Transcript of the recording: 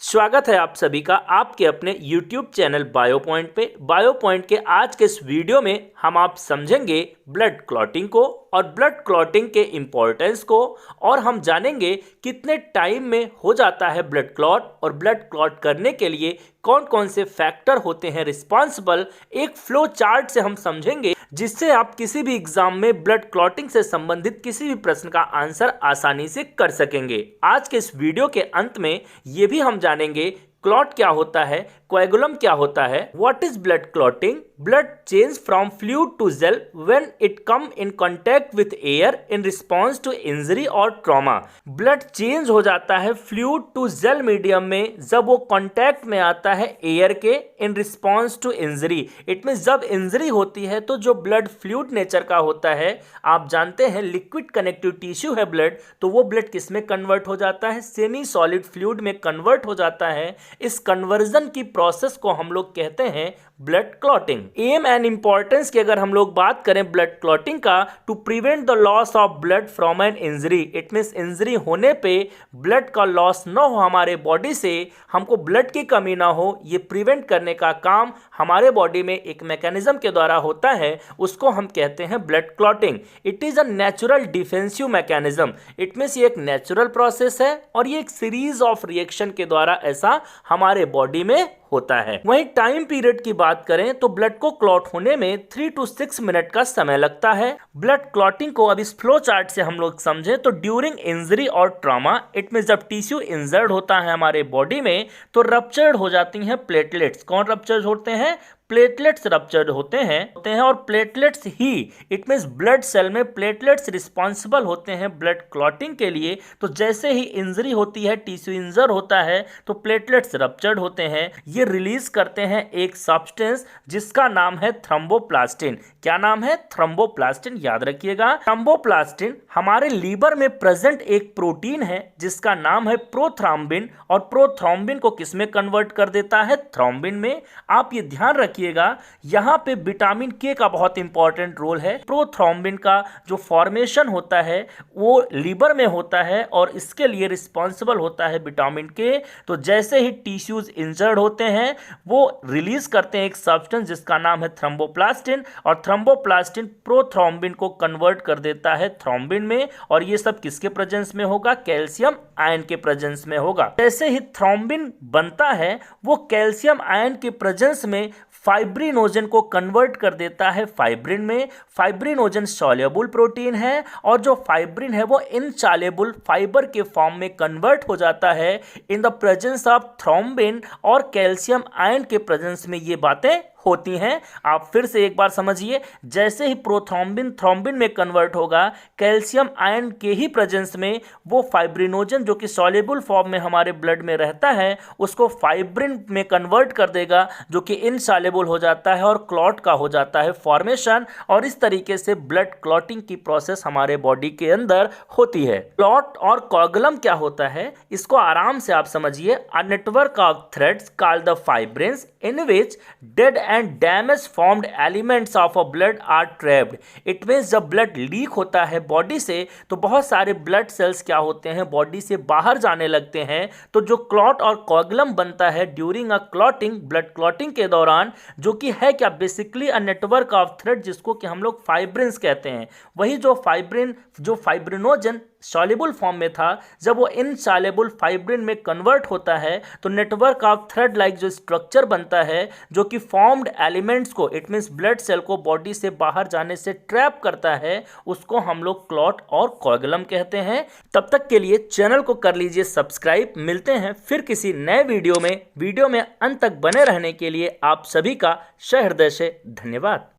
स्वागत है आप सभी का आपके अपने YouTube चैनल बायोपॉइंट पे। बायोपॉइंट के आज के इस वीडियो में हम आप समझेंगे ब्लड क्लॉटिंग को और ब्लड क्लॉटिंग के इम्पोर्टेंस को, और हम जानेंगे कितने टाइम में हो जाता है ब्लड क्लॉट और ब्लड क्लॉट करने के लिए कौन कौन से फैक्टर होते हैं रिस्पॉन्सिबल। एक फ्लो चार्ट से हम समझेंगे जिससे आप किसी भी एग्जाम में ब्लड क्लॉटिंग से संबंधित किसी भी प्रश्न का आंसर आसानी से कर सकेंगे। आज के इस वीडियो के अंत में ये भी हम जानेंगे क्लॉट क्या होता है, कोएगुलम क्या होता है, what is blood clotting, blood change from fluid to gel when it come in contact with air in response to injury और ट्रॉमा। ब्लड चेंज हो जाता है फ्लूइड टू जेल मीडियम में जब वो कांटेक्ट में आता है एयर के in response to injury. It mean जब इंजरी होती है तो जो ब्लड फ्लूइड नेचर का होता है, आप जानते हैं लिक्विड कनेक्टिव टिश्यू है ब्लड, तो वो ब्लड किस में कन्वर्ट हो जाता है, सेमी सॉलिड फ्लूइड में कन्वर्ट हो जाता है। इस कन्वर्जन की प्रोसेस को हम लोग कहते हैं blood clotting. Aim and importance की अगर हम लोग बात करें ब्लड क्लॉटिंग का, to prevent the loss of blood from an injury. It means injury होने पे ब्लड का लॉस न हो हमारे बॉडी से, हमको ब्लड की कमी ना हो, ये प्रिवेंट करने का काम हमारे बॉडी में एक मैकेनिज्म के द्वारा होता है, उसको हम कहते हैं blood clotting. It is a natural defensive mechanism. It means ये एक नेचुरल प्रोसेस है और ये एक सीरीज ऑफ रिएक्शन के द्वारा ऐसा हमारे बॉडी में होता है। वहीं टाइम पीरियड की बात करें तो ब्लड को क्लॉट होने में 3 to 6 मिनट का समय लगता है। ब्लड क्लॉटिंग को अब इस फ्लो चार्ट से हम लोग समझें तो ड्यूरिंग इंजरी और ट्रॉमा, इट मीन जब टिश्यू इंजर्ड होता है हमारे बॉडी में तो रप्चर्ड हो जाती हैं प्लेटलेट्स। कौन रप्चर्ड होते हैं? प्लेटलेट्स रप्चर्ड होते हैं और प्लेटलेट्स ही, इट मीन्स ब्लड सेल में प्लेटलेट्स रिस्पॉन्सिबल होते हैं ब्लड क्लॉटिंग के लिए। तो जैसे ही इंजरी होती है, टिश्यू इंजर होता है, तो प्लेटलेट्स रप्चर्ड होते हैं। ये रिलीज करते हैं एक सब्सटेंस जिसका नाम है थ्रोम्बोप्लास्टिन। क्या नाम है? थ्रोम्बोप्लास्टिन। याद रखिएगा, थ्रोम्बोप्लास्टिन हमारे लीवर में प्रेजेंट एक प्रोटीन है जिसका नाम है प्रोथ्रोम्बिन, और प्रोथ्रोम्बिन को किस में कन्वर्ट कर देता है? थ्रोम्बिन में। आप ये ध्यान रखिएगा, यहां पे विटामिन के का बहुत इंपॉर्टेंट रोल है। प्रोथ्रोम्बिन का जो फॉर्मेशन होता है वो लीवर में होता है और इसके लिए रिस्पॉन्सिबल होता है विटामिन के। तो जैसे ही टिश्यूज इंजर्ड होते हैं वो रिलीज करते हैं एक सब्सटेंस जिसका नाम है थ्रोम्बोप्लास्टिन, और थ्रोम्बोप्लास्टिन प्रोथ्रोम्बिन को कन्वर्ट कर देता है थ्रोम्बिन में। और ये सब किसके प्रेजेंस में होगा? कैल्शियम आयन के प्रेजेंस में होगा। जैसे ही थ्रोम्बिन बनता है वो कैल्शियम आयन के प्रेजेंस में फाइब्रिनोजन को कन्वर्ट कर देता है फाइब्रिन में। फाइब्रिनोजन सॉल्युबल प्रोटीन है और जो फाइब्रिन है वो इनसॉल्युबल फाइबर के फॉर्म में कन्वर्ट हो जाता है in the presence of thrombin, और कैल्शियम आयन के प्रेजेंस में ये बातें होती हैं। आप फिर से एक बार समझिए, जैसे ही प्रोथ्रोम्बिन थ्रोम्बिन में कन्वर्ट होगा कैल्शियम आयन के ही प्रेजेंस में, वो फाइब्रिनोजन जो कि सॉल्युबल फॉर्म में हमारे ब्लड में रहता है उसको फाइब्रिन में कन्वर्ट कर देगा जो कि इनसॉल्युबल हो जाता है और क्लॉट का हो जाता है फॉर्मेशन। और इस तरीके से ब्लड क्लॉटिंग की प्रोसेस हमारे बॉडी के अंदर होती है। क्लॉट और कोएगुलम क्या होता है इसको आराम से आप समझिए। A network of threads called the fibrins in which dead and damage formed elements of a blood are trapped. It means जब ब्लड लीक होता है बॉडी से तो बहुत सारे ब्लड सेल्स क्या होते हैं बॉडी से बाहर जाने लगते हैं। तो जो क्लॉट और कोएगुलम बनता है during a clotting, blood clotting के दौरान, जो कि है क्या? Basically a network of thread जिसको कि हम लोग फाइब्रिन्स कहते हैं। वही जो फाइब्रिनोजन सॉल्युबल फॉर्म में था, जब वो इनसॉल्युबल फाइब्रिन में कन्वर्ट होता है तो नेटवर्क ऑफ थ्रेड लाइक जो स्ट्रक्चर बनता है जो कि फॉर्म्ड एलिमेंट्स को, इट मींस ब्लड सेल को बॉडी से बाहर जाने से ट्रैप करता है, उसको हम लोग क्लॉट और कोएगुलम कहते हैं। तब तक के लिए चैनल को कर लीजिए सब्सक्राइब। मिलते हैं फिर किसी नए वीडियो में। अंत तक बने रहने के लिए आप सभी का सहृदय से धन्यवाद।